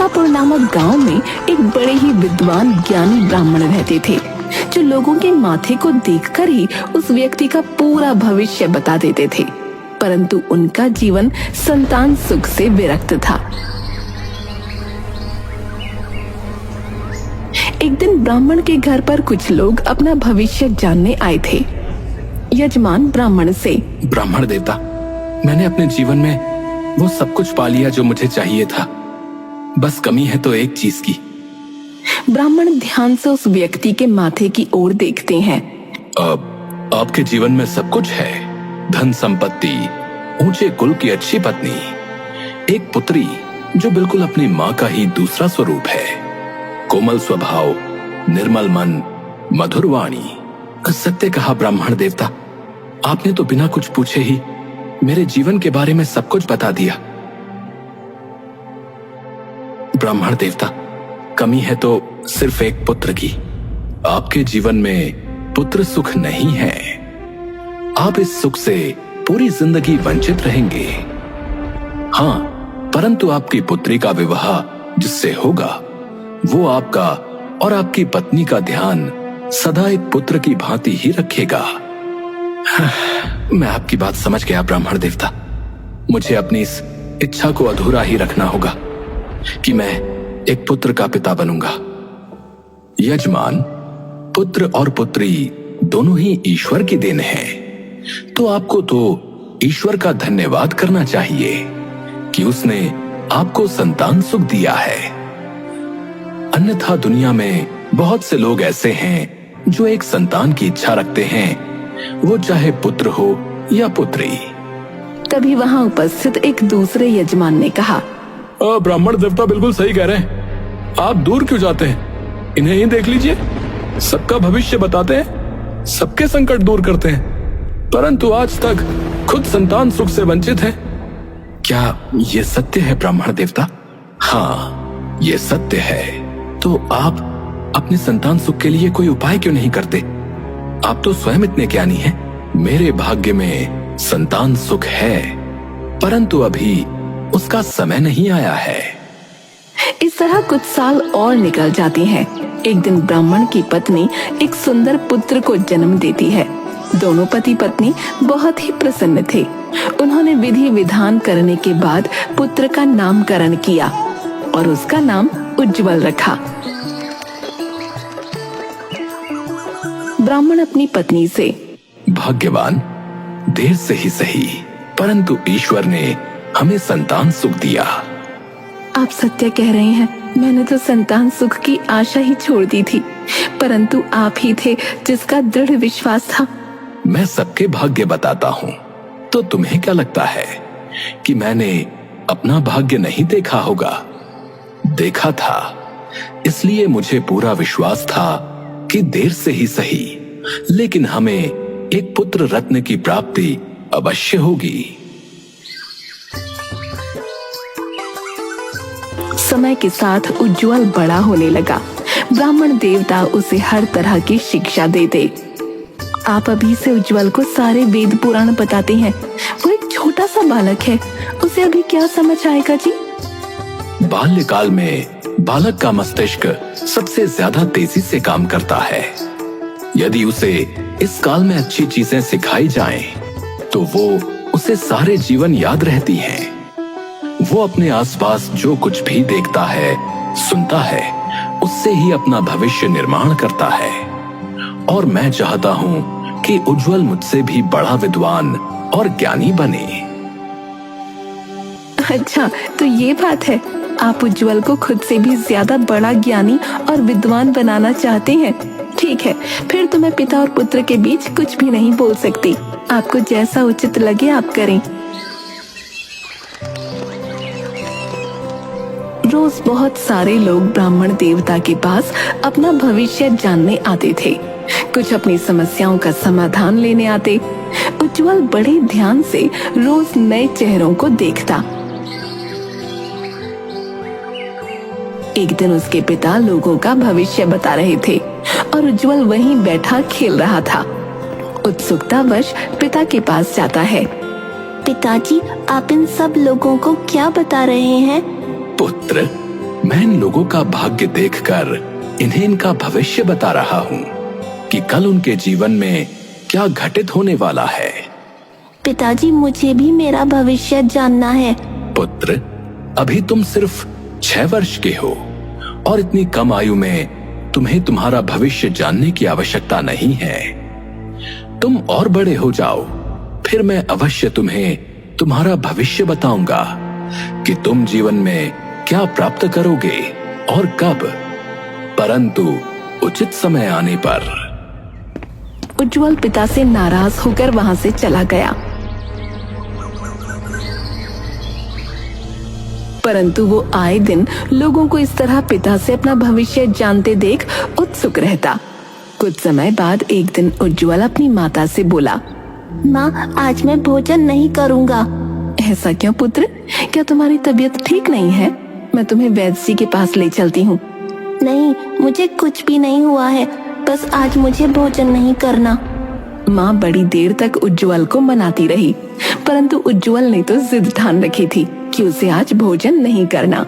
मिठापुर नामक गांव में एक बड़े ही विद्वान ज्ञानी ब्राह्मण रहते थे, जो लोगों के माथे को देखकर ही उस व्यक्ति का पूरा भविष्य बता देते थे। परंतु उनका जीवन संतान सुख से विरक्त था। एक दिन ब्राह्मण के घर पर कुछ लोग अपना भविष्य जानने आए थे। यजमान ब्राह्मण से, ब्राह्मण देवता, मैंने अपने जीवन में वो सब कुछ पा लिया जो मुझे चाहिए था, बस कमी है तो एक चीज की। ब्राह्मण ध्यान से उस व्यक्ति के माथे की ओर देखते हैं। आपके जीवन में सब कुछ है, धन संपत्ति, ऊंचे कुल की अच्छी पत्नी, एक पुत्री जो बिल्कुल अपनी माँ का ही दूसरा स्वरूप है, कोमल स्वभाव, निर्मल मन, मधुर वाणी। सत्य कहा ब्राह्मण देवता, आपने तो बिना कुछ पूछे ही मेरे जीवन के बारे में सब कुछ बता दिया। ब्राह्मण देवता, कमी है तो सिर्फ एक पुत्र की। आपके जीवन में पुत्र सुख नहीं है। आप इस सुख से पूरी जिंदगी वंचित रहेंगे। हाँ, परंतु आपकी पुत्री का विवाह जिससे होगा वो आपका और आपकी पत्नी का ध्यान सदा एक पुत्र की भांति ही रखेगा। मैं आपकी बात समझ गया ब्राह्मण देवता। मुझे अपनी इस इच्छा को अधूरा ही रखना होगा कि मैं एक पुत्र का पिता बनूंगा। यजमान, पुत्र और पुत्री दोनों ही ईश्वर की देन है, तो आपको तो ईश्वर का धन्यवाद करना चाहिए कि उसने आपको संतान सुख दिया है। अन्यथा दुनिया में बहुत से लोग ऐसे हैं जो एक संतान की इच्छा रखते हैं, वो चाहे पुत्र हो या पुत्री। तभी वहां उपस्थित एक दूसरे यजमान ने कहा, ब्राह्मण देवता बिल्कुल सही कह रहे हैं। आप दूर क्यों जाते हैं? इन्हें ही देख लीजिए, सबका भविष्य बताते हैं, सबके संकट दूर करते हैं, परंतु आज तक खुद संतान सुख से वंचित हैं। क्या ये सत्य है ब्राह्मण देवता? हाँ, ये सत्य है। तो आप अपने संतान सुख के लिए कोई उपाय क्यों नहीं करते? आप तो स्वयं इतने ज्ञानी हैं। मेरे भाग्य में संतान सुख है, परंतु अभी उसका समय नहीं आया है। इस तरह कुछ साल और निकल जाते हैं। एक दिन ब्राह्मण की पत्नी एक सुंदर पुत्र को जन्म देती है। दोनों पति पत्नी बहुत ही प्रसन्न थे। उन्होंने विधि विधान करने के बाद पुत्र का नामकरण किया और उसका नाम उज्ज्वल रखा। ब्राह्मण अपनी पत्नी से, भाग्यवान, देर से ही सही, परंतु ईश्वर ने हमें संतान सुख दिया। आप सत्य कह रहे हैं। मैंने तो संतान सुख की आशा ही छोड़ दी थी, परंतु आप ही थे जिसका दृढ़ विश्वास था। मैं सबके भाग्य बताता हूँ, तो तुम्हें क्या लगता है कि मैंने अपना भाग्य नहीं देखा होगा? देखा था, इसलिए मुझे पूरा विश्वास था कि देर से ही सही, लेकिन हमें एक पुत्र रत्न की प्राप्ति अवश्य होगी। समय के साथ उज्ज्वल बड़ा होने लगा। ब्राह्मण देवता उसे हर तरह की शिक्षा देते। आप अभी से उज्ज्वल को सारे वेद पुराण बताते हैं। वो एक छोटा सा बालक है, उसे अभी क्या समझ आएगा जी? बाल्यकाल में बालक का मस्तिष्क सबसे ज्यादा तेजी से काम करता है। यदि उसे इस काल में अच्छी चीजें सिखाई जाएं, तो वो उसे सारे जीवन याद रहती हैं। वो अपने आसपास जो कुछ भी देखता है, सुनता है, उससे ही अपना भविष्य निर्माण करता है। और मैं चाहता हूँ कि उज्ज्वल मुझसे भी बड़ा विद्वान और ज्ञानी बने। अच्छा, तो ये बात है। आप उज्ज्वल को खुद से भी ज्यादा बड़ा ज्ञानी और विद्वान बनाना चाहते हैं। ठीक है, फिर तो मैं पिता और पुत्र के बीच कुछ भी नहीं बोल सकती। आपको जैसा उचित लगे आप करें। रोज बहुत सारे लोग ब्राह्मण देवता के पास अपना भविष्य जानने आते थे। कुछ अपनी समस्याओं का समाधान लेने आते। उज्ज्वल बड़े ध्यान से रोज नए चेहरों को देखता। एक दिन उसके पिता लोगों का भविष्य बता रहे थे और उज्ज्वल वहीं बैठा खेल रहा था। उत्सुकतावश पिता के पास जाता है। पिताजी, आप इन सब लोगों को क्या बता रहे हैं? पुत्र, मैं इन लोगों का भाग्य देखकर इन्हें इनका भविष्य बता रहा हूँ कि कल उनके जीवन में क्या घटित होने वाला है। पिताजी, मुझे भी मेरा भविष्य जानना है। पुत्र, अभी तुम सिर्फ 6 वर्ष के हो और इतनी कम आयु में तुम्हें तुम्हारा भविष्य जानने की आवश्यकता नहीं है। तुम और बड़े हो जाओ, फिर मैं अवश्य तुम्हें तुम्हारा भविष्य बताऊंगा कि तुम जीवन में क्या प्राप्त करोगे और कब, परंतु उचित समय आने पर। उज्जवल पिता से नाराज होकर वहां से चला गया, परंतु वो आए दिन लोगों को इस तरह पिता से अपना भविष्य जानते देख उत्सुक रहता। कुछ समय बाद एक दिन उज्जवल अपनी माता से बोला, माँ, आज मैं भोजन नहीं करूँगा। ऐसा क्यों पुत्र? क्या तुम्हारी तबीयत ठीक नहीं है? मैं तुम्हें वैद्य जी के पास ले चलती हूँ। नहीं, मुझे कुछ भी नहीं हुआ है, बस आज मुझे भोजन नहीं करना। माँ बड़ी देर तक उज्जवल को मनाती रही, परंतु उज्जवल ने तो जिद ठान रखी थी कि उसे आज भोजन नहीं करना।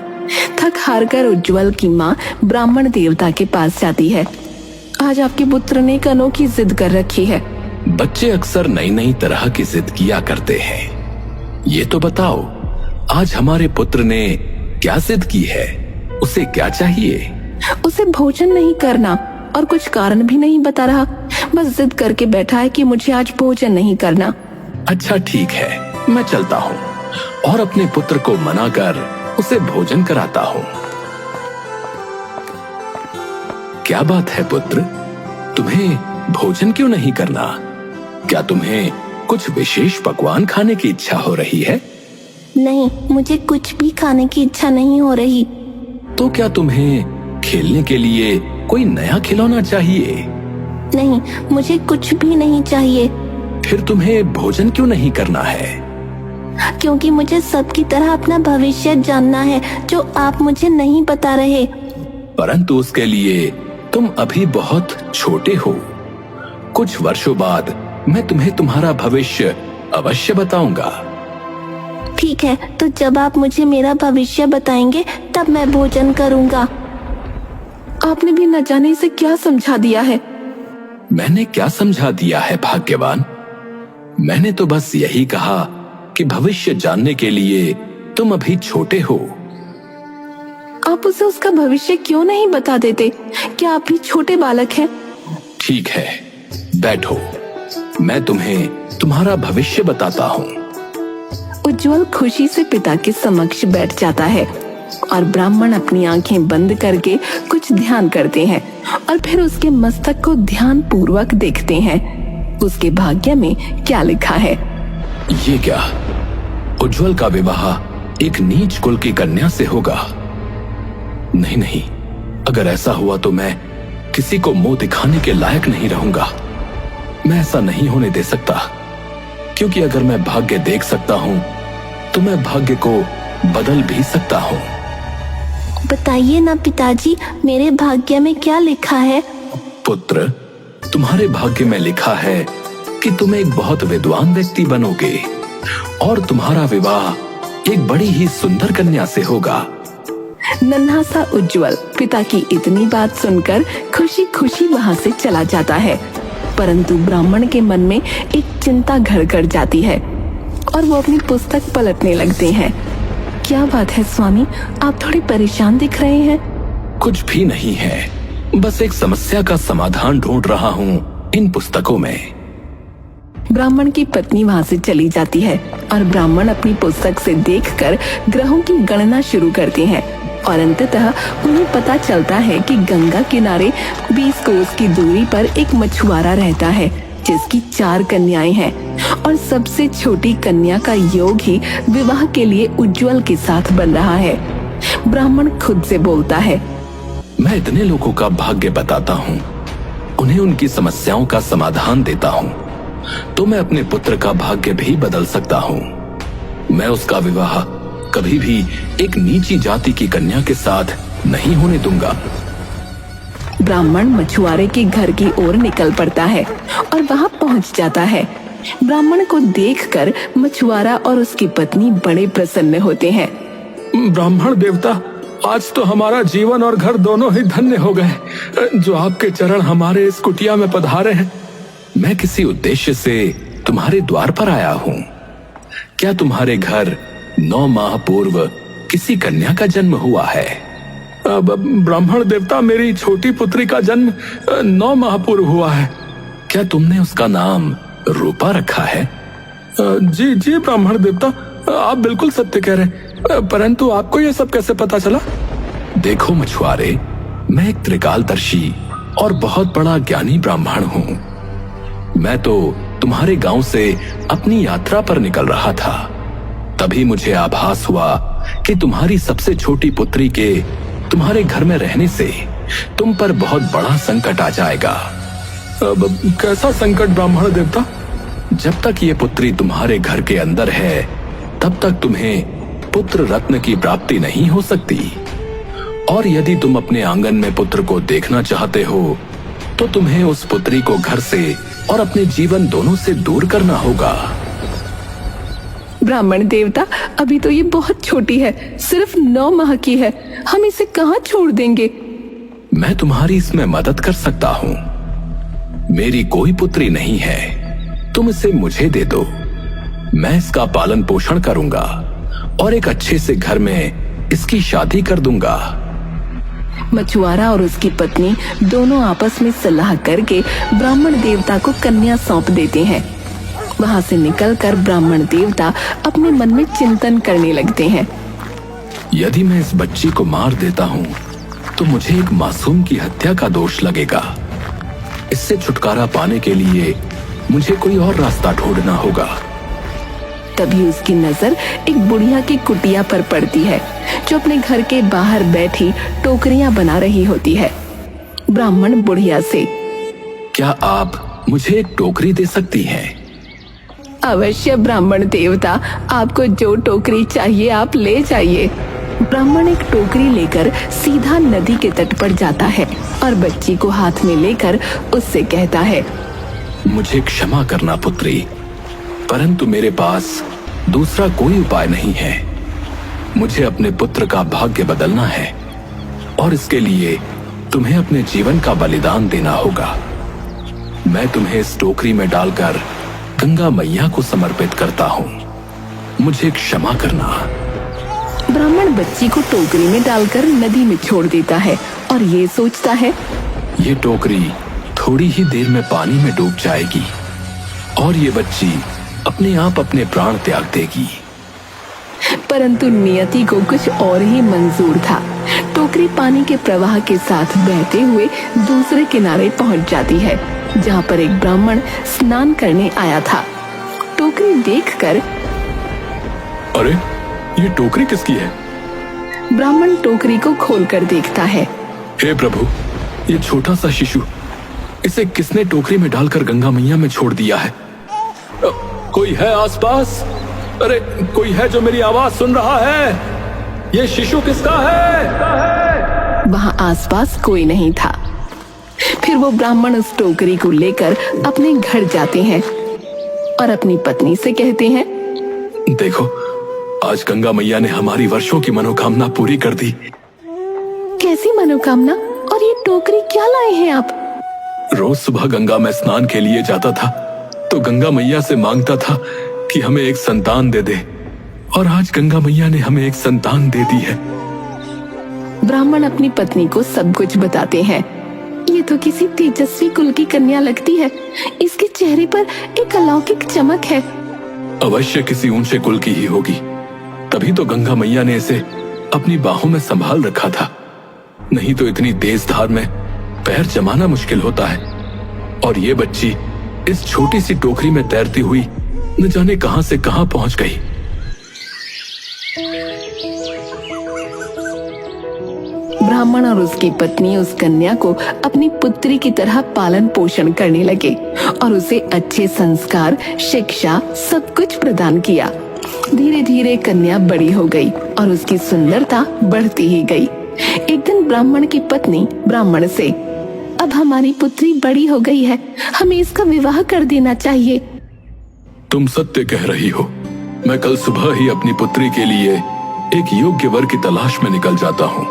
थक हार कर उज्जवल की माँ ब्राह्मण देवता के पास जाती है। आज आपके पुत्र ने एक अनोखी जिद कर रखी है। बच्चे अक्सर नई नई तरह की जिद किया करते हैं। ये तो बताओ, आज हमारे पुत्र ने क्या जिद की है? उसे क्या चाहिए? उसे भोजन नहीं करना और कुछ कारण भी नहीं बता रहा, बस जिद करके बैठा है कि मुझे आज भोजन नहीं करना। अच्छा ठीक है, मैं चलता हूँ और अपने पुत्र को मनाकर उसे भोजन कराता हूँ। क्या बात है पुत्र, तुम्हें भोजन क्यों नहीं करना? क्या तुम्हें कुछ विशेष पकवान खाने की इच्छा हो रही है? नहीं, मुझे कुछ भी खाने की इच्छा नहीं हो रही। तो क्या तुम्हें खेलने के लिए कोई नया खिलौना चाहिए? नहीं, मुझे कुछ भी नहीं चाहिए। फिर तुम्हें भोजन क्यों नहीं करना है? क्योंकि मुझे सबकी तरह अपना भविष्य जानना है, जो आप मुझे नहीं बता रहे। परंतु उसके लिए तुम अभी बहुत छोटे हो। कुछ वर्षों बाद मैं तुम्हें तुम्हारा भविष्य अवश्य बताऊंगा। ठीक है, तो जब आप मुझे मेरा भविष्य बताएंगे तब मैं भोजन करूंगा। आपने भी न जाने इसे क्या समझा दिया है। मैंने क्या समझा दिया है भाग्यवान? मैंने तो बस यही कहा कि भविष्य जानने के लिए तुम अभी छोटे हो। आप उसे उसका भविष्य क्यों नहीं बता देते? क्या आप भी छोटे बालक हैं? ठीक है, बैठो, मैं तुम्हें तुम्हारा भविष्य बताता हूँ। उज्जवल खुशी से पिता के समक्ष बैठ जाता है और ब्राह्मण अपनी आंखें बंद करके कुछ ध्यान करते हैं और फिर उसके मस्तक को ध्यान पूर्वक देखते हैं। उसके भाग्य में क्या लिखा है? ये क्या? उज्जवल का विवाह एक नीच कुल की कन्या से होगा। नहीं नहीं, अगर ऐसा हुआ तो मैं किसी को मुंह दिखाने के लायक नहीं रहूंगा। मैं ऐसा नहीं होने दे सकता, क्योंकि अगर मैं भाग्य देख सकता हूं तो मैं भाग्य को बदल भी सकता हूं। बताइए ना पिताजी, मेरे भाग्य में क्या लिखा है? पुत्र, तुम्हारे भाग्य में लिखा है कि तुम एक बहुत विद्वान व्यक्ति बनोगे और तुम्हारा विवाह एक बड़ी ही सुंदर कन्या से होगा। नन्हा सा उज्जवल पिता की इतनी बात सुनकर खुशी खुशी वहां से चला जाता है, परंतु ब्राह्मण के मन में एक चिंता घर कर जाती है और वो अपनी पुस्तक पलटने लगते हैं। क्या बात है स्वामी, आप थोड़े परेशान दिख रहे हैं। कुछ भी नहीं है, बस एक समस्या का समाधान ढूंढ रहा हूँ इन पुस्तकों में। ब्राह्मण की पत्नी वहां से चली जाती है और ब्राह्मण अपनी पुस्तक से देखकर ग्रहों की गणना शुरू करते हैं और अंततः उन्हें पता चलता है कि गंगा किनारे 20 कोस की दूरी पर एक मछुआरा रहता है जिसकी 4 कन्याएं हैं और सबसे छोटी कन्या का योग ही विवाह के लिए उज्जवल के साथ बन रहा है। ब्राह्मण खुद से बोलता है, मैं इतने लोगों का भाग्य बताता हूँ, उन्हें उनकी समस्याओं का समाधान देता हूँ, तो मैं अपने पुत्र का भाग्य भी बदल सकता हूँ। मैं उसका विवाह कभी भी एक नीची जाति की कन्या के साथ नहीं होने दूंगा। ब्राह्मण मछुआरे के घर की ओर निकल पड़ता है और वहां पहुंच जाता है। ब्राह्मण को देखकर मछुआरा और उसकी पत्नी बड़े प्रसन्न होते हैं। ब्राह्मण देवता, आज तो हमारा जीवन और घर दोनों ही धन्य हो गए जो आपके चरण हमारे इस कुटिया में पधारे हैं। मैं किसी उद्देश्य से तुम्हारे द्वार पर आया हूँ। क्या तुम्हारे घर 9 माह पूर्व किसी कन्या का जन्म हुआ है? अब ब्राह्मण देवता, मेरी छोटी पुत्री का जन्म 9 माह पूर्व हुआ है। क्या तुमने उसका नाम रूपा रखा है? जी जी ब्राह्मण देवता, आप बिल्कुल सत्य कह रहे हैं, परंतु आपको यह सब कैसे पता चला? देखो मछुआरे, मैं एक त्रिकालदर्शी और बहुत बड़ा ज्ञानी ब्राह्मण हूँ। मैं तो तुम्हारे गांव से अपनी यात्रा पर निकल रहा था, तभी मुझे आभास हुआ कि तुम्हारी सबसे छोटी पुत्री के तुम्हारे घर में रहने से तुम पर बहुत बड़ा संकट आ जाएगा। अब कैसा संकट ब्राह्मण देवता? जब तक ये पुत्री तुम्हारे घर के अंदर है तब तक तुम्हें पुत्र रत्न की प्राप्ति नहीं हो सकती, और यदि तुम अपने आंगन में पुत्र को देखना चाहते हो तो तुम्हें उस पुत्री को घर से और अपने जीवन दोनों से दूर करना होगा। ब्राह्मण देवता, अभी तो ये बहुत छोटी है, सिर्फ 9 माह की है, हम इसे कहाँ छोड़ देंगे? मैं तुम्हारी इसमें मदद कर सकता हूँ। मेरी कोई पुत्री नहीं है, तुम इसे मुझे दे दो। मैं इसका पालन पोषण करूंगा और एक अच्छे से घर में इसकी शादी कर दूंगा। मछुआरा और उसकी पत्नी दोनों आपस में सलाह करके ब्राह्मण देवता को कन्या सौंप देते हैं। वहां से निकलकर ब्राह्मण देवता अपने मन में चिंतन करने लगते हैं। यदि मैं इस बच्ची को मार देता हूँ तो मुझे एक मासूम की हत्या का दोष लगेगा। इससे छुटकारा पाने के लिए मुझे कोई और रास्ता ढूंढना होगा। तभी उसकी नजर एक बुढ़िया की कुटिया पर पड़ती है, जो अपने घर के बाहर बैठी टोकरियां बना रही होती है। ब्राह्मण बुढ़िया से, क्या आप मुझे एक टोकरी दे सकती हैं? अवश्य ब्राह्मण देवता, आपको जो टोकरी चाहिए आप ले जाइए। ब्राह्मण एक टोकरी लेकर सीधा नदी के तट पर जाता है और बच्ची को हाथ में लेकर उससे कहता है, मुझे क्षमा करना पुत्री, परंतु मेरे पास दूसरा कोई उपाय नहीं है। मुझे अपने पुत्र का भाग्य बदलना है और इसके लिए तुम्हें अपने जीवन का बलिदान देना होगा। मैं तुम्हें इस टोकरी में डालकर गंगा मैया को समर्पित करता हूँ। मुझे क्षमा करना। ब्राह्मण बच्ची को टोकरी में डालकर नदी में छोड़ देता है और ये सोचता है, ये टोकरी थोड़ी ही देर में पानी में डूब जाएगी और ये बच्ची अपने आप अपने प्राण त्याग देगी। परंतु नियति को कुछ और ही मंजूर था। टोकरी पानी के प्रवाह के साथ बहते हुए दूसरे किनारे पहुंच जाती है, जहां पर एक ब्राह्मण स्नान करने आया था। टोकरी देखकर, अरे ये टोकरी किसकी है? ब्राह्मण टोकरी को खोलकर देखता है। हे प्रभु, ये छोटा सा शिशु, इसे किसने टोकरी में डालकर गंगा मैया में छोड़ दिया है? कोई है आसपास? अरे कोई है जो मेरी आवाज सुन रहा है? ये शिशु किसका है? वहां आसपास कोई नहीं था। फिर वो ब्राह्मण उस टोकरी को लेकर अपने घर जाते हैं और अपनी पत्नी से कहते हैं, देखो, आज गंगा मैया ने हमारी वर्षों की मनोकामना पूरी कर दी। कैसी मनोकामना? और ये टोकरी क्या लाए हैं आप? रोज सुबह गंगा में स्नान के लिए जाता था तो गंगा मैया से मांगता था कि हमें एक संतान दे दे, और आज गंगा मैया ने हमें एक संतान दे दी है। ब्राह्मण अपनी पत्नी को सब कुछ बताते हैं। ये तो किसी तेजस्वी कुल की कन्या लगती है, इसके चेहरे पर एक अलौकिक चमक है। अवश्य किसी ऊंचे कुल की ही होगी, तभी तो गंगा मैया ने इसे अपनी बाहों में संभाल रखा था। नहीं तो इतनी तेज धार में पैर जमाना मुश्किल होता है। और ये बच्ची इस छोटी सी टोकरी में तैरती हुई न जाने कहां से कहां पहुंच गई। ब्राह्मण और उसकी पत्नी उस कन्या को अपनी पुत्री की तरह पालन पोषण करने लगे और उसे अच्छे संस्कार, शिक्षा सब कुछ प्रदान किया। धीरे धीरे कन्या बड़ी हो गई और उसकी सुंदरता बढ़ती ही गई। एक दिन ब्राह्मण की पत्नी ब्राह्मण से, अब हमारी पुत्री बड़ी हो गई है, हमें इसका विवाह कर देना चाहिए। तुम सत्य कह रही हो। मैं कल सुबह ही अपनी पुत्री के लिए एक योग्य वर की तलाश में निकल जाता हूँ।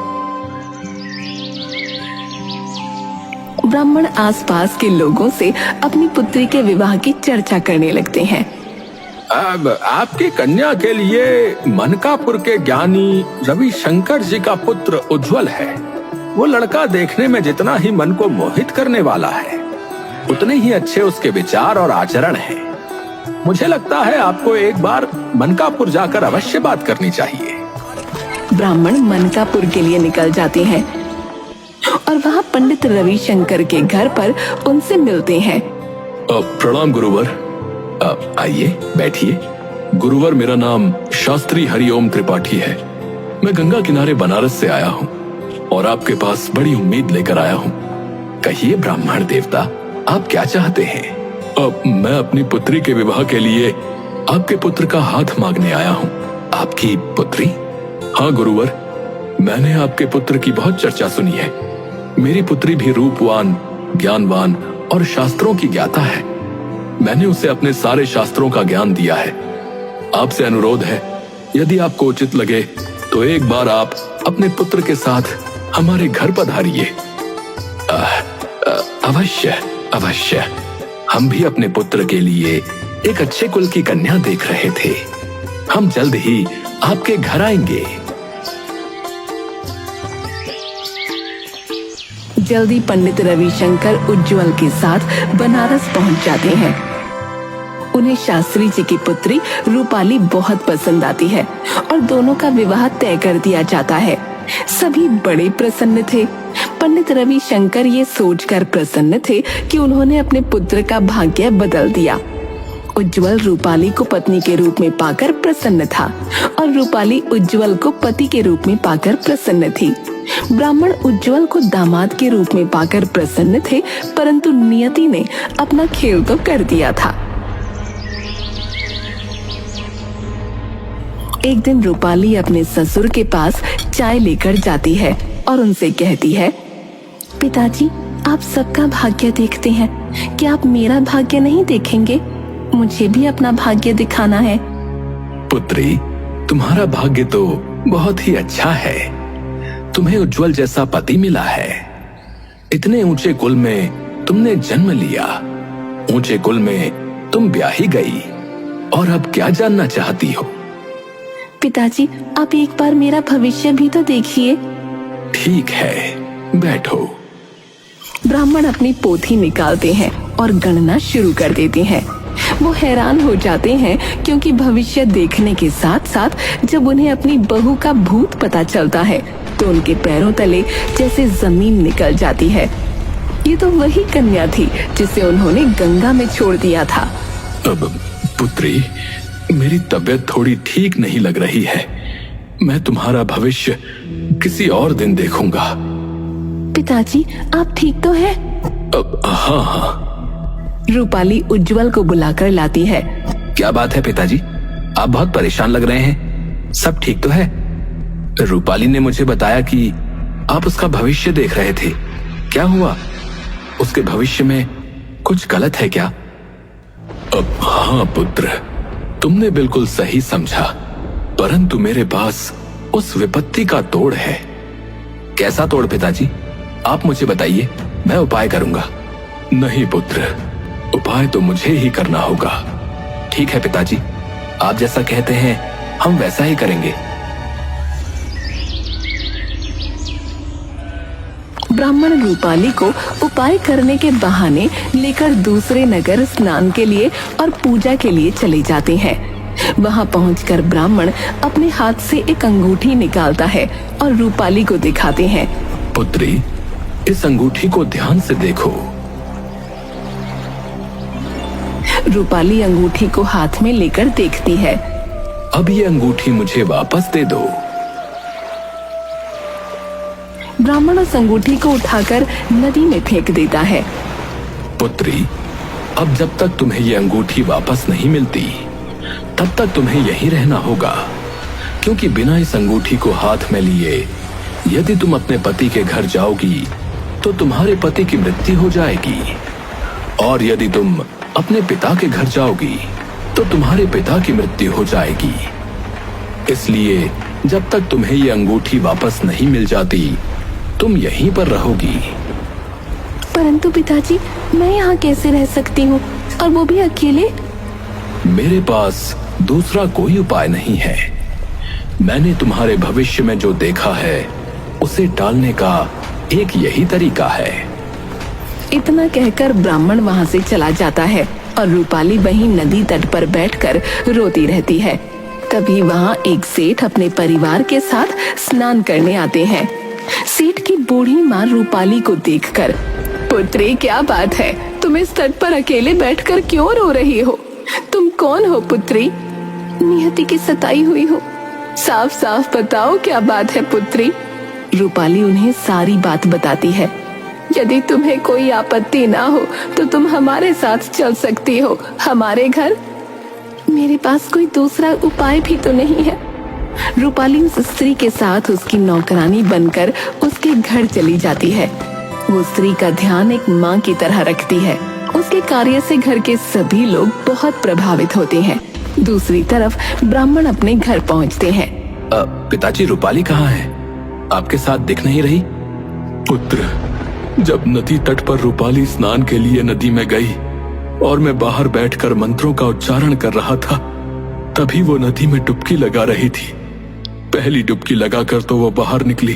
ब्राह्मण आसपास के लोगों से अपनी पुत्री के विवाह की चर्चा करने लगते हैं। अब आपकी कन्या के लिए मनकापुर के ज्ञानी रविशंकर जी का पुत्र उज्जवल है। वो लड़का देखने में जितना ही मन को मोहित करने वाला है, उतने ही अच्छे उसके विचार और आचरण हैं। मुझे लगता है आपको एक बार मनकापुर जाकर अवश्य बात करनी चाहिए। ब्राह्मण मनकापुर के लिए निकल जाते हैं और वहाँ पंडित रविशंकर के घर पर उनसे मिलते हैं। प्रणाम गुरुवर। आइए बैठिए। गुरुवर, मेरा नाम शास्त्री हरिओम त्रिपाठी है। मैं गंगा किनारे बनारस से आया हूँ और आपके पास बड़ी उम्मीद लेकर आया हूँ। कहिए ब्राह्मण देवता, आप क्या चाहते हैं? मैं अपनी पुत्री के विवाह के लिए आपके पुत्र का हाथ मांगने आया हूँ। आपकी पुत्री? हाँ गुरुवर, मैंने आपके पुत्र की बहुत चर्चा सुनी है। मेरी पुत्री भी रूपवान, ज्ञानवान और शास्त्रों की ज्ञाता है। मैंने उसे अपने सारे शास्त्रों का ज्ञान दिया है। आपसे अनुरोध है, यदि आपको उचित लगे तो एक बार आप अपने पुत्र के साथ हमारे घर पधारिए। अवश्य अवश्य। हम भी अपने पुत्र के लिए एक अच्छे कुल की कन्या देख रहे थे। हम जल्द ही आपके घर आएंगे। जल्दी पंडित रविशंकर उज्जवल के साथ बनारस पहुंच जाते हैं। उन्हें शास्त्री जी की पुत्री रूपाली बहुत पसंद आती है और दोनों का विवाह तय कर दिया जाता है। सभी बड़े प्रसन्न थे। पंडित रविशंकर ये सोचकर प्रसन्न थे कि उन्होंने अपने पुत्र का भाग्य बदल दिया। उज्जवल रूपाली को पत्नी के रूप में पाकर प्रसन्न था और रूपाली उज्जवल को पति के रूप में पाकर प्रसन्न थी। ब्राह्मण उज्जवल को दामाद के रूप में पाकर प्रसन्न थे, परंतु नियति ने अपना खेल तो कर दिया था। एक दिन रूपाली अपने ससुर के पास चाय लेकर जाती है और उनसे कहती है, पिताजी, आप सबका भाग्य देखते हैं, क्या आप मेरा भाग्य नहीं देखेंगे? मुझे भी अपना भाग्य दिखाना है। पुत्री, तुम्हारा भाग्य तो बहुत ही अच्छा है। तुम्हें उज्जवल जैसा पति मिला है। इतने ऊंचे कुल में तुमने जन्म लिया। ऊंचे कुल में तुम ब्याही गई और अब क्या जानना चाहती हो? पिताजी, आप एक बार मेरा भविष्य भी तो देखिए। ठीक है, बैठो। ब्राह्मण अपनी पोथी निकालते हैं और गणना शुरू कर देते हैं। वो हैरान हो जाते हैं क्योंकि भविष्य देखने के साथ साथ जब उन्हें अपनी बहू का भूत पता चलता है तो उनके पैरों तले जैसे जमीन निकल जाती है। ये तो वही कन्या थी जिसे उन्होंने गंगा में छोड़ दिया था। अब पुत्री, मेरी तबीयत थोड़ी ठीक नहीं लग रही है। मैं तुम्हारा भविष्य किसी और दिन देखूंगा। पिताजी, आप ठीक तो हैं? हाँ हाँ। रूपाली उज्जवल को बुलाकर लाती है। क्या बात है पिताजी, आप बहुत परेशान लग रहे हैं। सब ठीक तो है? रूपाली ने मुझे बताया कि आप उसका भविष्य देख रहे थे। क्या हुआ? उसके भविष्य में कुछ गलत है क्या? हाँ पुत्र, तुमने बिल्कुल सही समझा, परंतु मेरे पास उस विपत्ति का तोड़ है। कैसा तोड़ पिताजी? आप मुझे बताइए, मैं उपाय करूंगा। नहीं पुत्र, उपाय तो मुझे ही करना होगा। ठीक है पिताजी, आप जैसा कहते हैं हम वैसा ही करेंगे। ब्राह्मण रूपाली को उपाय करने के बहाने लेकर दूसरे नगर स्नान के लिए और पूजा के लिए चले जाते हैं। वहां पहुंचकर ब्राह्मण अपने हाथ से एक अंगूठी निकालता है और रूपाली को दिखाते हैं। पुत्री, इस अंगूठी को ध्यान से देखो। रूपाली अंगूठी को हाथ में लेकर देखती है। अब ये अंगूठी मुझे वापस दे दो। ब्राह्मण उस अंगूठी को उठाकर नदी में फेंक देता है। पुत्री, अब जब तक तुम्हें ये अंगूठी वापस नहीं मिलती, तब तक तुम्हें यहीं रहना होगा, क्योंकि बिना इस अंगूठी को हाथ में लिए यदि तुम अपने पति के घर जाओगी तो तुम्हारे पति की मृत्यु हो जाएगी, और यदि तुम अपने पिता के घर जाओगी तो तुम्हारे पिता की मृत्यु हो जाएगी। इसलिए जब तक तुम्हें ये अंगूठी वापस नहीं मिल जाती तुम यहीं पर रहोगी। परंतु पिताजी, मैं यहाँ कैसे रह सकती हूँ, और वो भी अकेले? मेरे पास दूसरा कोई उपाय नहीं है। मैंने तुम्हारे भविष्य में जो देखा है उसे टालने का एक यही तरीका है। इतना कहकर ब्राह्मण वहाँ से चला जाता है और रूपाली वहीं नदी तट पर बैठकर रोती रहती है। तभी वहाँ एक सेठ अपने परिवार के साथ स्नान करने आते हैं। सेठ की बूढ़ी माँ रूपाली को देखकर, पुत्री क्या बात है, तुम इस तट पर अकेले बैठकर क्यों रो रही हो? तुम कौन हो पुत्री? नियति की सताई हुई हो। साफ साफ बताओ क्या बात है पुत्री। रूपाली उन्हें सारी बात बताती है। यदि तुम्हें कोई आपत्ति ना हो तो तुम हमारे साथ चल सकती हो हमारे घर। मेरे पास कोई दूसरा उपाय भी तो नहीं है। रूपाली उस स्त्री के साथ उसकी नौकरानी बनकर उसके घर चली जाती है। वो स्त्री का ध्यान एक माँ की तरह रखती है। उसके कार्य से घर के सभी लोग बहुत प्रभावित होते हैं। दूसरी तरफ ब्राह्मण अपने घर पहुँचते हैं। पिताजी, रूपाली कहाँ है? आपके साथ दिख नहीं रही। पुत्र, जब नदी तट पर रूपाली स्नान के लिए नदी में गई और मैं बाहर बैठकर मंत्रों का उच्चारण कर रहा था, तभी वो नदी में डुबकी लगा रही थी। पहली डुबकी लगाकर तो वो बाहर निकली,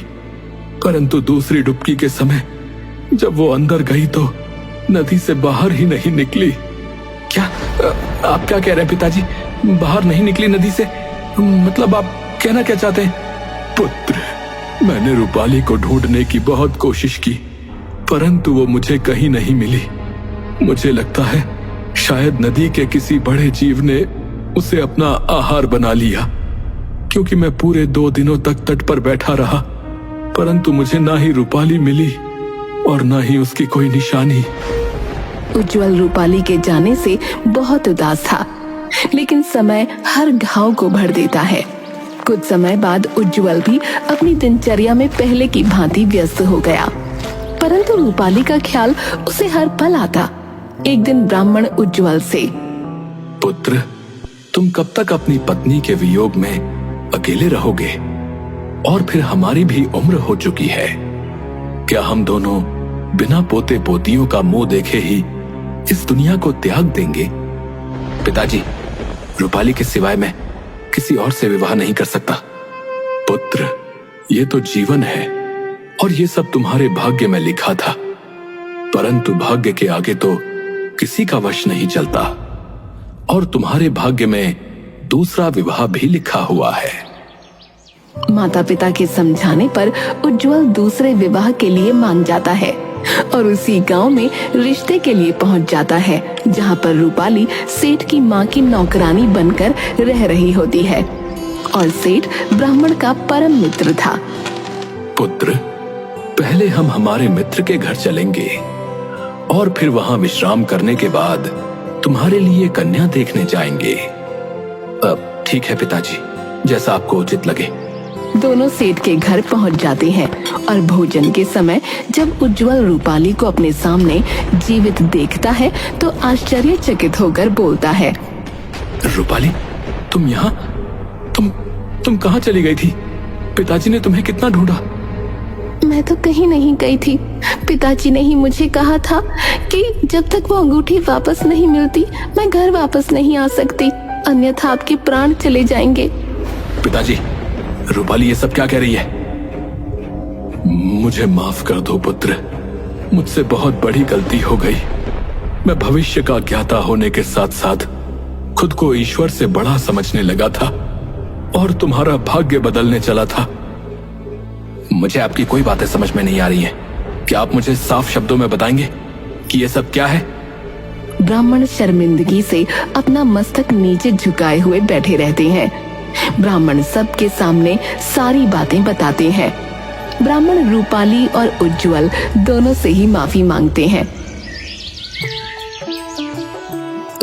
परंतु दूसरी डुबकी के समय जब वो अंदर गई तो नदी से बाहर ही नहीं निकली। क्या आप क्या कह रहे हैं पिताजी? बाहर नहीं निकली नदी से? मतलब आप कहना क्या चाहते हैं? पुत्र, मैंने रूपाली को ढूंढने की बहुत कोशिश की, परंतु वो मुझे कहीं नहीं मिली। मुझे लगता है शायद नदी के किसी बड़े जीव ने उसे अपना आहार बना लिया, क्योंकि मैं पूरे 2 दिनों तक तट पर बैठा रहा, परंतु मुझे ना ही रूपाली मिली और ना ही उसकी कोई निशानी। उज्जवल रूपाली के जाने से बहुत उदास था, लेकिन समय हर घाव को भर देता है। कुछ समय बाद उज्जवल भी अपनी दिनचर्या में पहले की भांति व्यस्त हो गया, परंतु रूपाली का ख्याल उसे हर पल आता। एक दिन ब्राह्मण उज्जवल से, पुत्र, तुम कब तक अपनी पत्नी के वियोग में अकेले रहोगे? और फिर हमारी भी उम्र हो चुकी है। क्या हम दोनों बिना पोते पोतियों का मुंह देखे ही इस दुनिया को त्याग देंगे? पिताजी, रूपाली के सिवाय मैं किसी और से विवाह नहीं कर सकता। पुत्र, ये तो जीवन है और ये सब तुम्हारे भाग्य में लिखा था, परंतु भाग्य के आगे तो किसी का वश नहीं चलता, और तुम्हारे भाग्य में दूसरा विवाह भी लिखा हुआ है। माता पिता के समझाने पर उज्जवल दूसरे विवाह के लिए मान जाता है और उसी गांव में रिश्ते के लिए पहुंच जाता है, जहां पर रूपाली सेठ की मां की नौकरानी बनकर रह रही होती है और सेठ ब्राह्मण का परम मित्र था। पुत्र, पहले हम हमारे मित्र के घर चलेंगे और फिर वहां विश्राम करने के बाद तुम्हारे लिए कन्या देखने जाएंगे। ठीक है पिताजी, जैसा आपको उचित लगे। दोनों सेठ के घर पहुंच जाते हैं और भोजन के समय जब उज्जवल रूपाली को अपने सामने जीवित देखता है तो आश्चर्यचकित होकर बोलता है, रूपाली, तुम यहाँ? तुम कहाँ चली गई थी? पिताजी ने तुम्हें कितना ढूंढा। मैं तो कहीं नहीं गई थी। पिताजी ने ही मुझे कहा था कि जब तक वो अंगूठी वापस नहीं मिलती मैं घर वापस नहीं आ सकती, अन्यथा आपके प्राण चले जाएंगे। पिताजी, रूपाली ये सब क्या कह रही है? मुझे माफ कर दो पुत्र, मुझसे बहुत बड़ी गलती हो गई। मैं भविष्य का ज्ञाता होने के साथ साथ खुद को ईश्वर से बड़ा समझने लगा था और तुम्हारा भाग्य बदलने चला था। मुझे आपकी कोई बातें समझ में नहीं आ रही हैं। क्या आप मुझे साफ शब्दों में बताएंगे कि ये सब क्या है? ब्राह्मण शर्मिंदगी से अपना मस्तक नीचे झुकाए हुए बैठे रहते हैं। ब्राह्मण सबके सामने सारी बातें बताते हैं। ब्राह्मण रूपाली और उज्जवल दोनों से ही माफी मांगते हैं।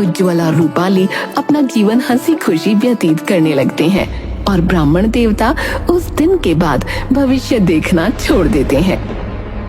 उज्जवल और रूपाली अपना जीवन हंसी खुशी व्यतीत करने लगते हैं और ब्राह्मण देवता उस दिन के बाद भविष्य देखना छोड़ देते हैं।